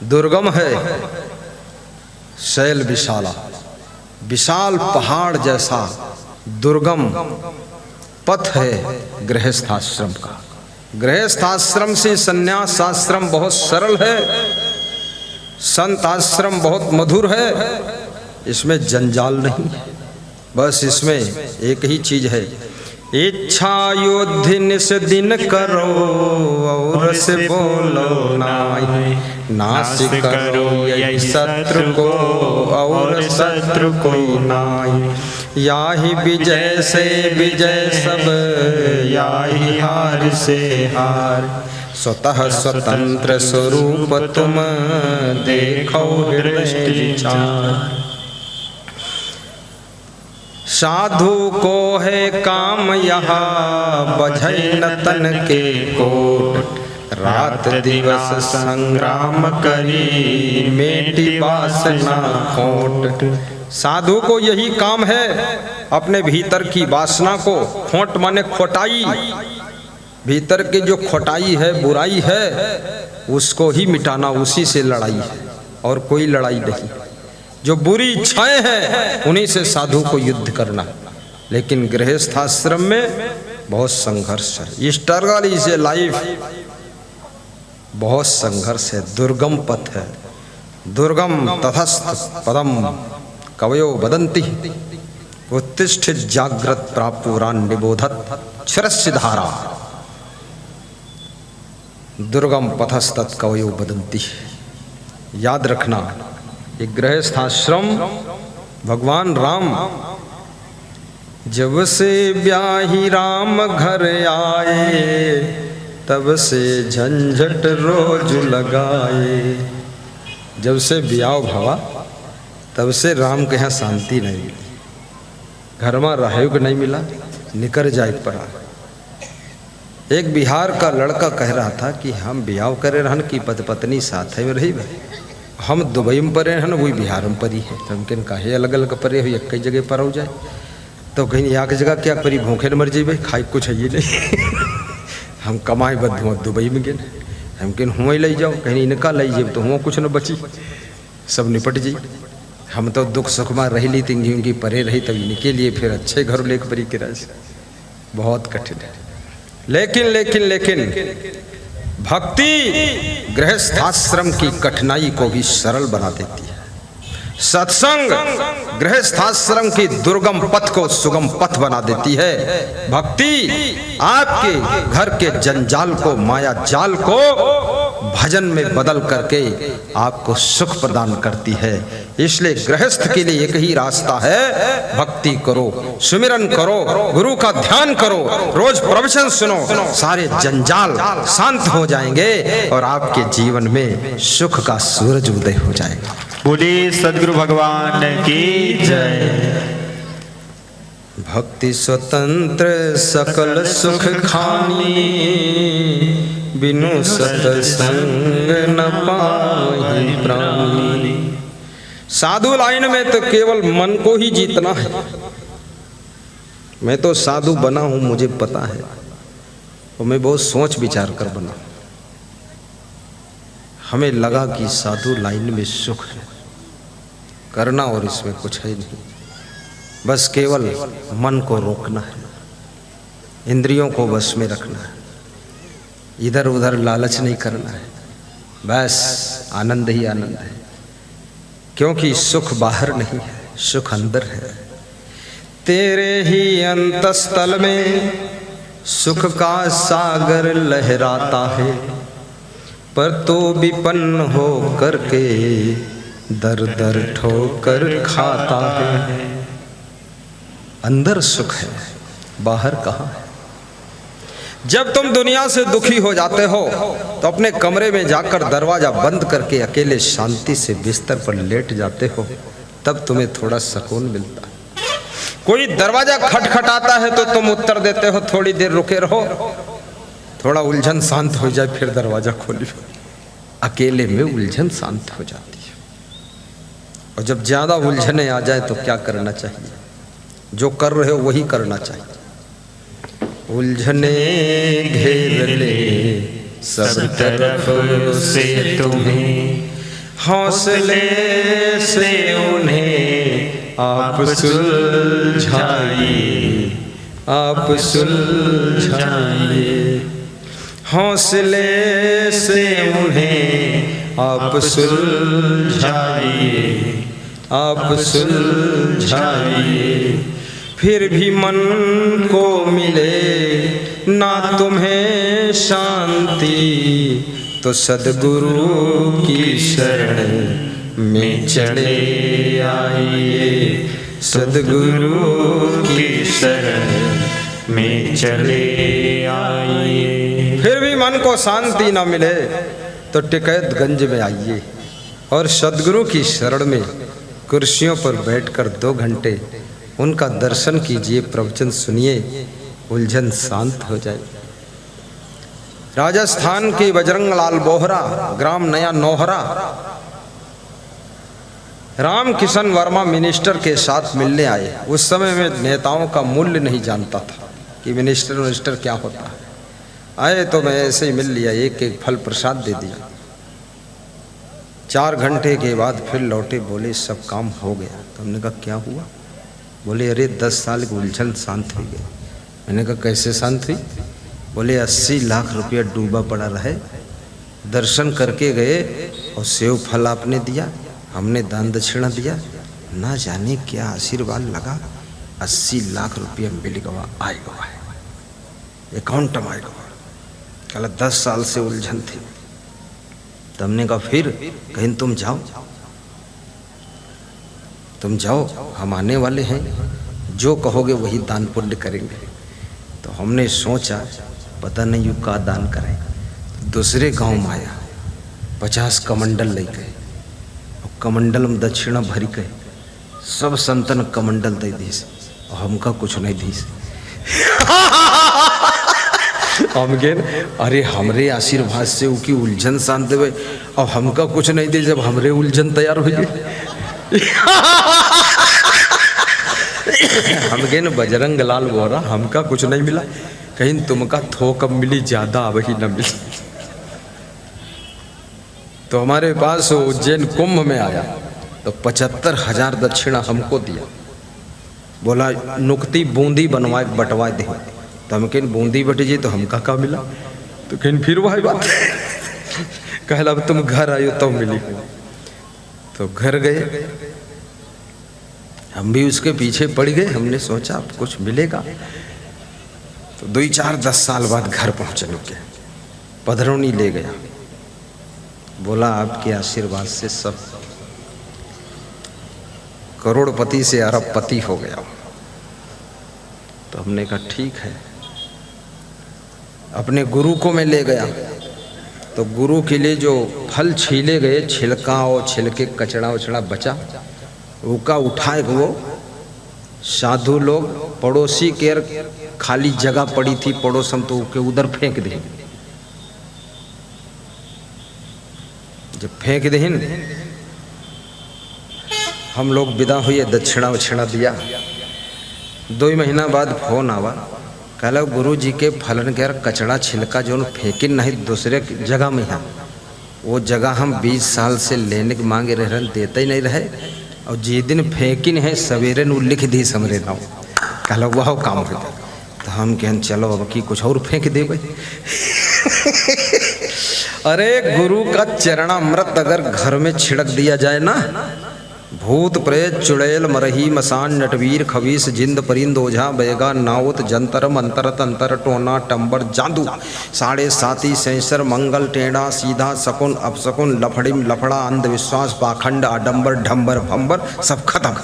दुर्गम है शैल विशाला, विशाल पहाड़ जैसा दुर्गम पथ है गृहस्थाश्रम का। गृहस्थाश्रम से संन्यास आश्रम बहुत सरल है, संत आश्रम बहुत मधुर है। इसमें जंजाल नहीं, बस इसमें एक ही चीज है, इच्छा युद्ध निस दिन करो और से बोलो नाई, नाश करो यही शत्रु को और शत्रु को नाई। याही विजय से विजय सब, याही हार से हार, स्वतः स्वतंत्र स्वरूप तुम देखो हृदय विचार। साधु को है काम यहाँ बझै न तन के कोट, रात दिवस संग्राम करी मेटी वासना खोट। साधु को यही काम है अपने भीतर की वासना को, खोट माने खोटाई, भीतर की जो खोटाई है बुराई है उसको ही मिटाना, उसी से लड़ाई है और कोई लड़ाई नहीं। जो बुरी इच्छाएं हैं उन्हीं से साधु को युद्ध करना। लेकिन गृहस्थाश्रम में बहुत संघर्ष है, स्ट्रगल इज ए लाइफ, बहुत संघर्ष है, दुर्गम पथ है। दुर्गम तथस्थ पदम कवयो वदन्ति, उत्तिष्ठित जाग्रत प्रापुरान निबोधत क्षरस्य धारा। दुर्गम पथस्तत् कवयो वदन्ति, याद रखना। एक गृहस्थाश्रम भगवान राम जब से ब्याही राम घर आए, तब से झंझट रोज लगाए। जब से ब्याह भवा तब से राम के यहाँ शांति नहीं मिली, घर में रहयोग नहीं मिला, निकर जाए पड़ा। एक बिहार का लड़का कह रहा था कि हम ब्याह करे रहन की पत्नी साथ में रही भाई, हम दुबई में परे हैं वही बिहार में परी है, तो हमके काहे अलग अलग परे हो, एक जगह पर हो जाए। तो कहीं यहाँ की जगह क्या परी भूखे न मर जाए, खाई कुछ है ये नहीं हम कमाए बद हुआ दुबई में गए, हमके हुआ ही ले जाओ, कहीं इनका ले जाए तो हुआ कुछ न बची, सब निपट जाई। हम तो दुख सुख में रही ली थी उनकी परे रही, तब इनके लिए फिर अच्छे घर लेकर परी के राज बहुत कठिन है। लेकिन लेकिन लेकिन भक्ति गृहस्थाश्रम की कठिनाई को भी सरल बना देती है। सत्संग गृहस्थाश्रम की दुर्गम पथ को सुगम पथ बना देती है। भक्ति आपके घर के जंजाल को, माया जाल को भजन में बदल करके आपको सुख प्रदान करती है। इसलिए गृहस्थ के लिए एक ही रास्ता है, भक्ति करो, सुमिरन करो, गुरु का ध्यान करो, रोज प्रवचन सुनो, सारे जंजाल शांत हो जाएंगे और आपके जीवन में सुख का सूरज उदय हो जाएगा। बोलिए सद्गुरु भगवान की जय। भक्ति स्वतंत्र सकल सुख खानी, बिनु सत्संग न पाहि प्राणी। साधु लाइन में तो केवल मन को ही जीतना है। मैं तो साधु बना हूं, मुझे पता है, और मैं बहुत सोच विचार कर बना। हमें लगा कि साधु लाइन में सुख है, करना और इसमें कुछ है नहीं, बस केवल मन को रोकना है, इंद्रियों को बस में रखना है, इधर उधर लालच नहीं करना है, बस आनंद ही आनंद है। क्योंकि सुख बाहर नहीं है, सुख अंदर है। तेरे ही अंतस्थल में सुख का सागर लहराता है, पर तो विपन्न हो करके दर दर ठोकर खाता है। अंदर सुख है, बाहर कहाँ है। जब तुम दुनिया से दुखी हो जाते हो तो अपने कमरे में जाकर दरवाजा बंद करके अकेले शांति से बिस्तर पर लेट जाते हो, तब तुम्हें थोड़ा सुकून मिलता है। कोई दरवाजा खटखटाता है तो तुम उत्तर देते हो थोड़ी देर रुके रहो, थोड़ा उलझन शांत हो जाए फिर दरवाजा खोलियो। अकेले में उलझन शांत हो जाती है। और जब ज्यादा उलझने आ जाए तो क्या करना चाहिए? जो कर रहे हो वही करना चाहिए। उलझने घेर ले सब तरफ से तुम्हें, हौसले से उन्हें आप सुलझाइए, आप सुलझाइए। हौसले से उन्हें आप सुलझाइए, आप सुलझाइए। फिर भी मन को मिले ना तुम्हें शांति, तो सद्गुरु की शरण में चले आइए, सद्गुरु की शरण में चले आइए। फिर भी मन को शांति ना मिले तो टिकैतगंज में आइए और सद्गुरु की शरण में कुर्सियों पर बैठकर 2 घंटे उनका दर्शन कीजिए, प्रवचन सुनिए, उलझन शांत हो जाए। राजस्थान के बजरंग लाल बोहरा, ग्राम नया नौहरा, राम किशन वर्मा मिनिस्टर के साथ मिलने आए। उस समय में नेताओं का मूल्य नहीं जानता था कि मिनिस्टर क्या होता है। आए तो मैं ऐसे ही मिल लिया, एक एक फल प्रसाद दे दिया। 4 घंटे के बाद फिर लौटे, बोले सब काम हो गया। तो हमने कहा क्या हुआ? बोले अरे 10 साल की उलझन शांत हो गई। मैंने कहा कैसे शांत हुई? बोले 80 लाख रुपया डूबा पड़ा रहे, दर्शन करके गए और सेव फल आपने दिया, हमने दान दक्षिणा दिया, ना जाने क्या आशीर्वाद लगा, 80 लाख रुपया मिल गवा, आए गवा है अकाउंट में, आए गवा। कल 10 साल से उलझन थी। तो हमने कहा फिर? कहीं तुम जाओ, तुम जाओ, हम आने वाले हैं, जो कहोगे वही दान पुण्य करेंगे। तो हमने सोचा पता नहीं यू का दान करें। दूसरे गांव में आया, 50 कमंडल ले गए और कमंडल में दक्षिणा भरी गए, सब संतन कमंडल दे दीस और हमका कुछ नहीं दीस। हम गए, अरे हमरे आशीर्वाद से उनकी उलझन शांत देवे और हमका कुछ नहीं दे, जब हमरे उलझन तैयार हो गई। हम गए न बजरंग लाल बोरा, हमका कुछ नहीं मिला, कहीं तुमका थोक मिली, ज्यादा वही न मिली। तो हमारे पास उज्जैन कुंभ में आया तो 75,000 दक्षिणा हमको दिया। बोला नुक्ती बूंदी बनवा बटवा दे। तो हम कहीं बूंदी बट जी तो हमका का मिला? तो कहीं फिर वही बात। कहला अब तुम घर आयो तो मिली। तो घर गए, हम भी उसके पीछे पड़ गए। हमने सोचा अब कुछ मिलेगा। तो 2-4-10 साल बाद घर पहुंचने के पधरौनी ले गया, बोला आपके आशीर्वाद से सब करोड़पति से अरबपति हो गया। तो हमने कहा ठीक है। अपने गुरु को मैं ले गया तो गुरु के लिए जो फल छीले गए, छिलका और छिलके कचड़ा उचड़ा बचा, उसका उठाए वो साधु लोग, पड़ोसी के खाली जगह पड़ी थी पड़ोस में, तो उसके उधर फेंक दे। जब फेंक दे हम लोग विदा हुए, दक्षिणा उछिणा दिया। 2 महीना बाद फोन आवा, कहला गुरु जी के फलन के कचड़ा छिलका जो फेंकिन नहीं दूसरे जगह में है, वो जगह हम 20 साल से लेने के मांगे रह रहे, देते ही नहीं रहे, और जिस दिन फेंकिन है सवेरे नु लिख दी समरे नाव। कहला वह काम हो। तो हम कहन चलो अब की कुछ और फेंक दे भाई। अरे गुरु का चरणामृत अगर घर में छिड़क दिया जाए ना, भूत प्रेत चुड़ैल मरही मसान नटवीर खबीस जिंद परिंद ओझा बैगा नाउत जंतर मंतर तंतर टोना टंबर जादू 7.5 सेंसर मंगल टेढ़ा सीधा शकुन अपशकुन लफड़िम लफड़ा अंधविश्वास पाखंड आडंबर ढंबर भंबर सब खत्म।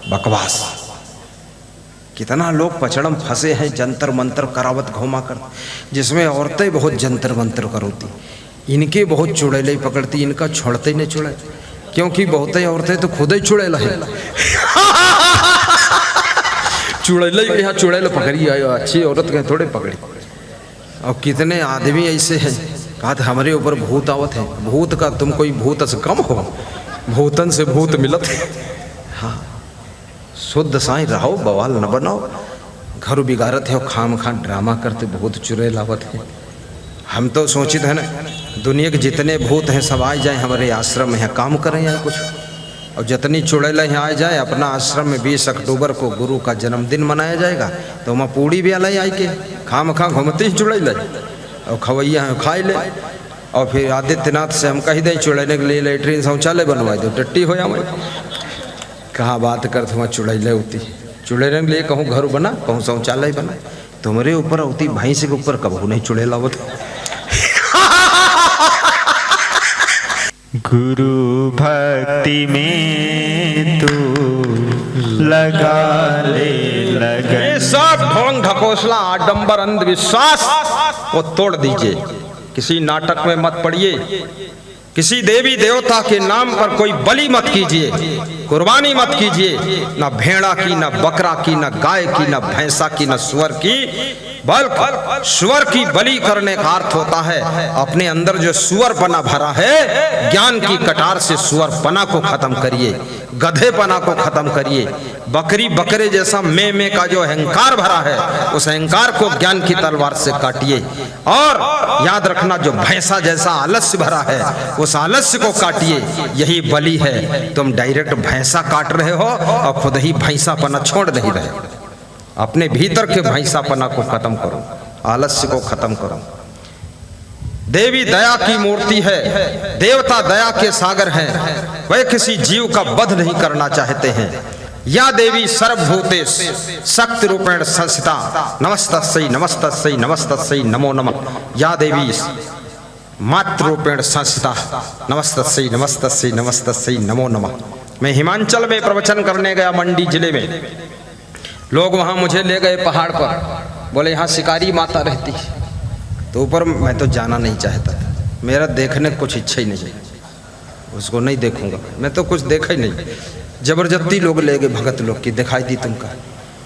बकवास। कितना लोग पचड़म फंसे हैं जंतर मंतर करावत घुमा कर, जिसमें औरतें बहुत जंतर मंतर करोती, इनके बहुत चुड़ैले पकड़ती, इनका छोड़ते नहीं चुड़ैल, क्योंकि बहुत औरतें तो खुद ही चुड़ैल है। चुड़ैल यहाँ चुड़ैल पकड़ी आयो, अच्छी औरत के थोड़े पकड़ी। और कितने आदमी ऐसे हैं कहा हमारे ऊपर भूत आवत है, भूत का तुम कोई भूत से कम हो, भूतन से भूत मिलत है। हाँ शुद्ध साईं रहो, बवाल न बनाओ, घर बिगाड़त है और खाम खान ड्रामा करते, बहुत चुड़ैल आवत है। हम तो सोचित है ना, दुनिया के जितने भूत हैं सब आ जाए हमारे आश्रम में, यहाँ काम करें यहाँ कुछ। और जितनी चुड़ैल यहाँ आ जाए, अपना आश्रम में 20 अक्टूबर को गुरु का जन्मदिन मनाया जाएगा, तो वहाँ पूड़ी भी अलग आई के खाम खा घूमती ही चुड़ैल और खवैया खाए ले। और फिर आदित्यनाथ से हम कही दें चुड़ैले के लिए लेटरिन शौचालय बनवाए दो, टट्टी हो या कहाँ बात कर वहाँ चुड़ैले होती, चुड़ैले के लिए कहूँ घर बना, कहूँ शौचालय बना, तुम्हारे ऊपर होती भैंस के ऊपर कबू नहीं चुड़ैला होता। गुरु भक्ति में तू लगा ले लगन। ये सब ढोंग ढकोसला आडंबर अंधविश्वास को तोड़ दीजिए। किसी नाटक में मत पड़िए, किसी देवी देवता के नाम पर कोई बलि मत कीजिए, कुर्बानी मत कीजिए, ना भेड़ा की, ना बकरा की, ना गाय की, ना भैंसा की, ना सुअर की, बल्कि सुअर की बलि करने का अर्थ होता है अपने अंदर जो सुअरपना भरा है, ज्ञान की कटार से सुअरपना को खत्म करिए, गधेपना को खत्म करिए। बकरी बकरे जैसा में का जो अहंकार भरा है, उस अहंकार को ज्ञान की तलवार से काटिए। और याद रखना, जो भैंसा जैसा आलस्य भरा है, उस आलस्य को काटिए। यही बलि है। तुम डायरेक्ट भैंसा काट रहे हो और खुद ही भैंसापना छोड़ नहीं रहे हो। अपने भीतर के भैंसापना को खत्म करो, आलस्य को खत्म करो। देवी दया की मूर्ति है, देवता दया के सागर हैं, वे किसी जीव का वध नहीं करना चाहते हैं। या देवी सर्वभूतेष शक्ति रूपेण संस्थिता नमस्तस्यै नमस्तस्यै नमस्तस्यै नमो नमः। या देवी मातृ रूपेण संस्थिता नमस्तस्यै नमस्तस्यै नमस्तस्यै नमो नमः। मैं हिमाचल में प्रवचन करने गया, मंडी जिले में। लोग वहाँ मुझे ले गए पहाड़ पर, बोले यहाँ शिकारी माता रहती है। तो ऊपर मैं तो जाना नहीं चाहता, मेरा देखने की कुछ इच्छा ही नहीं, उसको नहीं देखूंगा, मैं तो कुछ देखा ही नहीं। जबरदस्ती लोग ले गए, भगत लोग की दिखाई दी तुमका।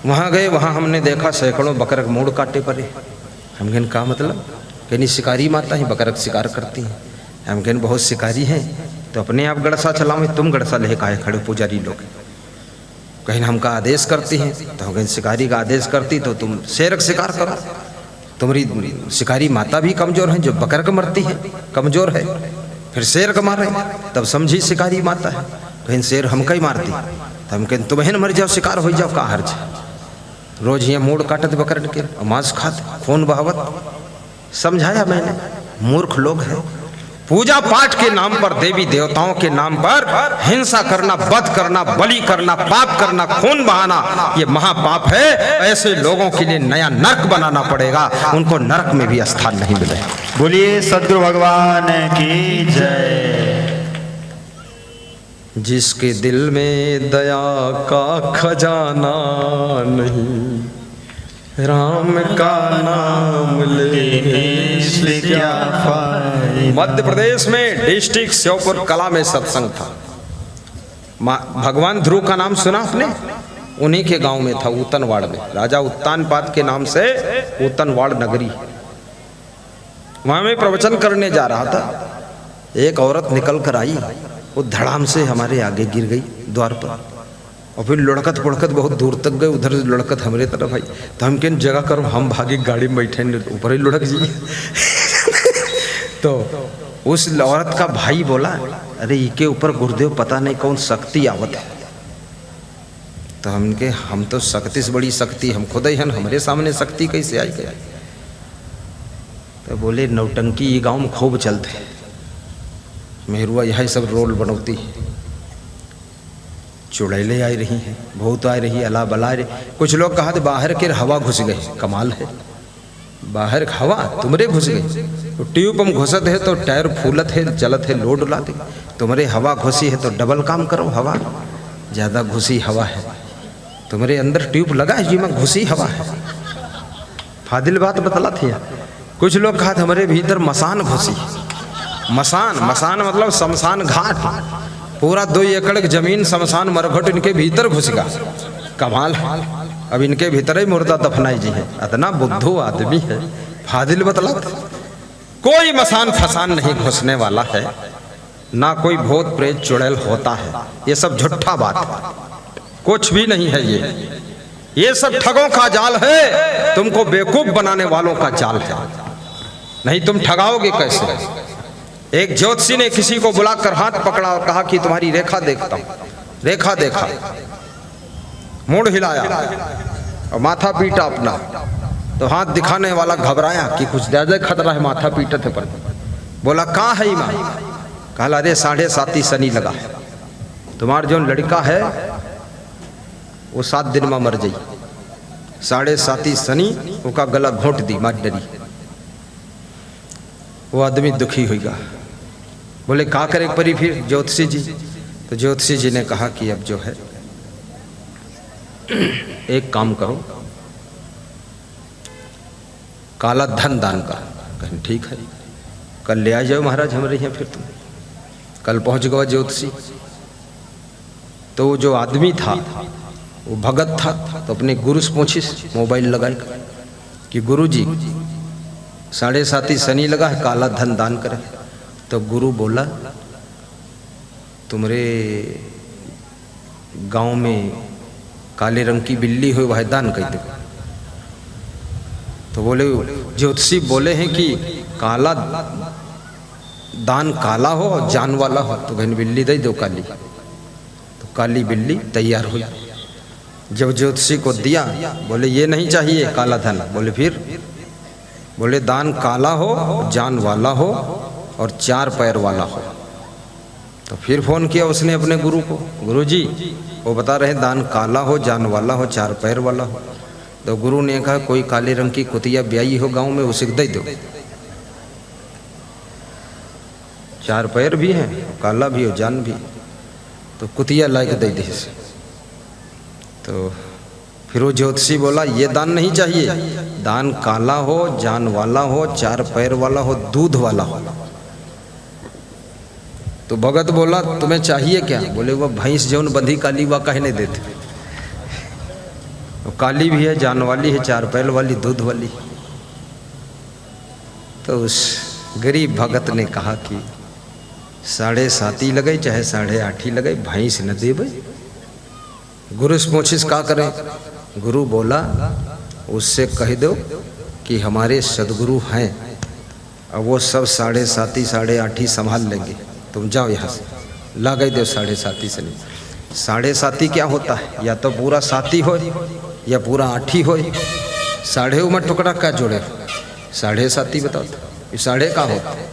वहाँ गए, वहाँ हमने देखा सैकड़ों बकरक मूड़ काटे पड़े। हम कहने का मतलब, कहनी शिकारी माता ही बकरक शिकार करती हैं। हम कहने बहुत शिकारी हैं, तो अपने आप गड़सा चलाओ, तुम गड़सा ले काहे खड़े पुजारी लोग। कहीं हमका आदेश करती हैं, तो कहीं शिकारी का आदेश करती तो तुम शेर का शिकार करो। तुम्हारी शिकारी माता भी कमजोर है, जो बकर का मरती है कमजोर है, फिर शेर का मारे, तब समझी शिकारी माता है। कहीं शेर हमका ही मारती, तो हम कहें तुम्हें न मर जाओ, शिकार हो जाओ, का हर्ज। रोज यहाँ मूड काटत बकर के, मांस खाते, खून बहावत। समझाया मैंने, मूर्ख लोग हैं। पूजा पाठ के नाम पर, देवी देवताओं के नाम पर हिंसा करना, वध करना, बलि करना, पाप करना, खून बहाना, ये महापाप है। ऐसे लोगों के लिए नया नरक बनाना पड़ेगा, उनको नरक में भी स्थान नहीं मिलेगा। बोलिए सद्गुरु भगवान की जय। जिसके दिल में दया का खजाना नहीं, राम का नाम लेने से क्या फायदा। मध्य प्रदेश में डिस्ट्रिक्ट श्योपुर कला में सत्संग था। भगवान ध्रुव का नाम सुना आपने? उन्हीं के गांव में था, उतनवाड़ में। राजा उत्तानपाद के नाम से उतनवाड़ नगरी, वहां में प्रवचन करने जा रहा था। एक औरत निकल कर आई, वो धड़ाम से हमारे आगे गिर गई द्वार पर, और फिर लुढ़कत पुढ़कत बहुत दूर तक गए। उधर से लुढ़कत हमारे तरफ आई, तो हम किन जगह करो, हम भागे गाड़ी में बैठे, ऊपर ही लुढ़क जी। तो उस औरत का भाई बोला, अरे इके ऊपर गुरुदेव पता नहीं कौन शक्ति आवत है। तो हम तो शक्ति से बड़ी शक्ति हम खुद ही हैं, हमारे सामने शक्ति कैसे आई गया। तो बोले नौटंकी ये गाँव में खूब चलते, मेहरुआ यही सब रोल बनौती, चुड़ैले आई रही हैं, भूत आ रही, अला बला रही। कुछ लोग कहा थे बाहर के हवा घुस गई, कमाल है, बाहर हवा तुम्हारे घुस गई। तो ट्यूब हम घुसत है तो टायर फूलत है, चलत है, लोड उलाते। तुम्हारे हवा घुसी है तो डबल काम करो, हवा ज़्यादा घुसी हवा है, तुम्हारे अंदर ट्यूब लगा है जी में घुसी हवा है। फादिल बात बतला थी। कुछ लोग कहा था हमारे भीतर मसान घुसी। मसान मतलब शमशान घाट, पूरा 2 एकड़ जमीन शमशान मरघट इनके भीतर घुस गया। कमाल है, अब इनके भीतर ही मुर्दा दफनाई जी है। इतना बुद्धू आदमी है, फादिल बतला। कोई मसान फसान नहीं घुसने वाला है, ना कोई भूत प्रेत चुड़ैल होता है। ये सब झूठा बात है, कुछ भी नहीं है। ये सब ठगों का जाल है, तुमको बेवकूफ बनाने वालों का जाल है। नहीं तुम ठगाओगे कैसे। एक ज्योतिषी ने किसी को बुलाकर हाथ पकड़ा और कहा कि तुम्हारी रेखा देखता हूं। रेखा देखा, मुंड हिलाया और माथा पीटा अपना, तो हाथ दिखाने वाला घबराया कि कुछ ज्यादा खतरा है, माथा पीटत है। पर बोला कहाँ है माँ। कहा अरे 7.5 शनि लगा, तुम्हारा जो लड़का है वो 7 दिन में मर जाई। 7.5 शनि उसका गला घोंट दी, मार डरी। वो आदमी दुखी होगा। बोले क्या करे परी फिर ज्योतिषी जी। तो ज्योतिषी जी ने कहा कि अब जो है एक काम करो, काला धन दान का। कहें ठीक है, कल ले आ जाओ महाराज हमारे यहाँ। फिर तुम कल पहुंच गया ज्योतिषी। तो वो जो आदमी था वो भगत था, तो अपने गुरु से पूछी, मोबाइल लगाई कि गुरु जी 7.5 शनि लगा है, काला धन दान करे। तो गुरु बोला तुम्हारे गांव में काले रंग की बिल्ली हो, वह दान कर दो। तो बोले ज्योतिषी बोले हैं कि काला दान काला हो और जान वाला हो, तो बहन बिल्ली दे दो काली। तो काली बिल्ली तैयार हुई। जब ज्योतिषी को दिया, बोले ये नहीं चाहिए काला धन। बोले फिर, बोले दान काला हो, जान वाला हो और 4 पैर वाला हो। तो फिर फोन किया उसने अपने गुरु को, गुरु जी वो बता रहे दान काला हो, जान वाला हो, 4 पैर वाला हो। तो गुरु ने कहा कोई काले रंग की कुतिया ब्याई हो गांव में, उसे दे दो। 4 पैर भी हैं, काला भी हो, जान भी। तो कुतिया लायक दे दी। तो फिर वो ज्योतिषी बोला ये दान नहीं चाहिए, दान काला हो, जान वाला हो, 4 पैर वाला हो, दूध वाला हो। तो भगत बोला तुम्हें चाहिए क्या। बोले वो भैंस जौन बंधी काली वह कहे नहीं देते, वो काली भी है, जान वाली है, 4 पैर वाली, दूध वाली। तो उस गरीब भगत ने कहा कि 7.5 ही लगे चाहे 8.5 ही लगे, भैंस न देवे। गुरु से पूछिस क्या करें। गुरु बोला उससे कह दो कि हमारे सदगुरु हैं और वो सब 7.5 8.5 संभाल लेंगे, तुम जाओ यहाँ से। ला गई दो 7.5 से। नहीं 7.5 क्या होता है, या तो पूरा 7 हो या पूरा 8 हो। 1.5 में टुकड़ा क्या जोड़े, 7.5 बताओ, ये 1.5 का होता है।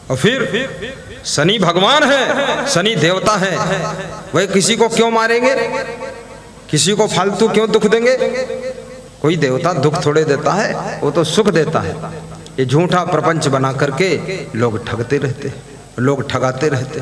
और फिर शनि भगवान है, शनि देवता है, वह किसी को क्यों मारेंगे, किसी को फालतू क्यों दुख देंगे। कोई देवता दुख थोड़े देता है, वो तो सुख देता है। ये झूठा प्रपंच बना करके लोग ठगते रहते, लोग ठगाते रहते।